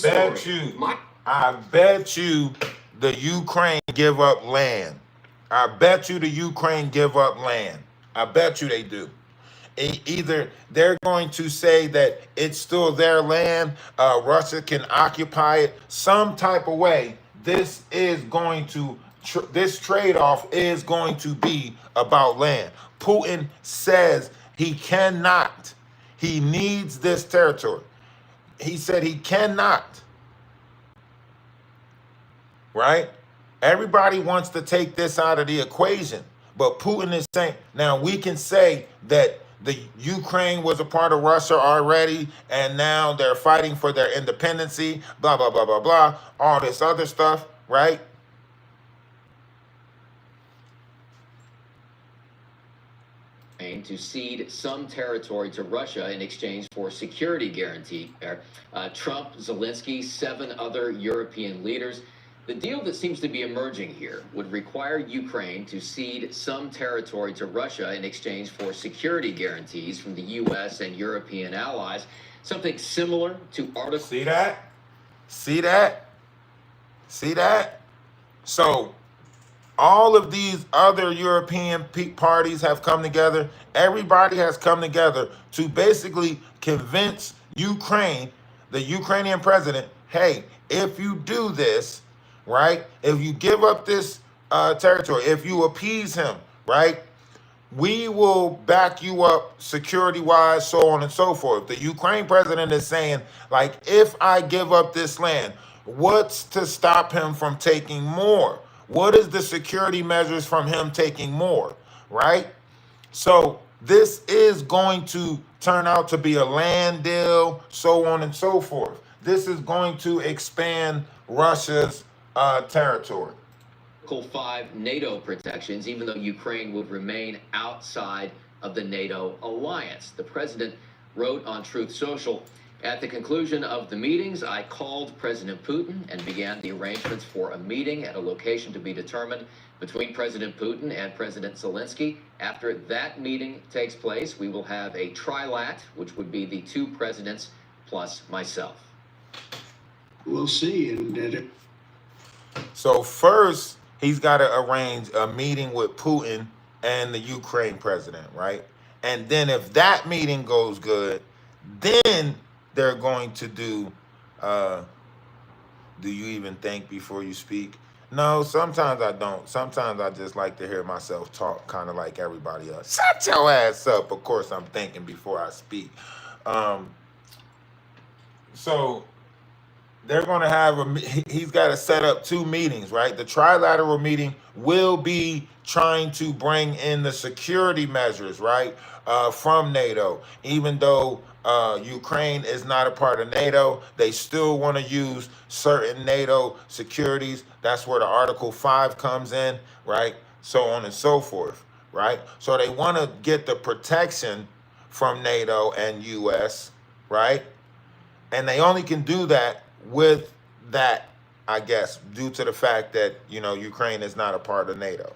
bet you the Ukraine give up land. I bet you the Ukraine give up land. I bet you they do. Either they're going to say that it's still their land, Russia can occupy it some type of way. This is going to this trade-off is going to be about land. Putin says he cannot. He needs this territory. He said he cannot. Right? Everybody wants to take this out of the equation, but Putin is saying, now we can say that the Ukraine was a part of Russia already, and now they're fighting for their independency, blah, blah, blah, blah, blah, all this other stuff, right? To cede some territory to Russia in exchange for security guarantee. Trump, Zelensky, 7 other European leaders. The deal that seems to be emerging here would require Ukraine to cede some territory to Russia in exchange for security guarantees from the U.S. and European allies. Something similar to Article... See that? See that? See that? So all of these other European parties have come together. Everybody has come together to basically convince Ukraine, the Ukrainian president, hey, if you do this, right, if you give up this territory, if you appease him, right, we will back you up security-wise, so on and so forth. The Ukraine president is saying, like, if I give up this land, what's to stop him from taking more? What is the security measures from him taking more, right? So this is going to turn out to be a land deal, so on and so forth. This is going to expand Russia's territory. Article 5 NATO protections, even though Ukraine would remain outside of the NATO alliance. The president wrote on Truth Social, at the conclusion of the meetings, I called President Putin and began the arrangements for a meeting at a location to be determined between President Putin and President Zelensky. After that meeting takes place, we will have a trilat, which would be the 2 presidents plus myself. We'll see. So first, he's got to arrange a meeting with Putin and the Ukraine president, right? And then if that meeting goes good, then they're going to do you even think before you speak? No, sometimes I don't. Sometimes I just like to hear myself talk, kind of like everybody else. Shut your ass up. Of course, I'm thinking before I speak. So they're going to have he's got to set up 2 meetings, right? The trilateral meeting will be trying to bring in the security measures, right, from NATO. Even though Ukraine is not a part of NATO, they still want to use certain NATO securities. That's where the Article 5 comes in, right? So on and so forth, right? So they want to get the protection from NATO and US, right? And they only can do that with that, I guess, due to the fact that, Ukraine is not a part of NATO.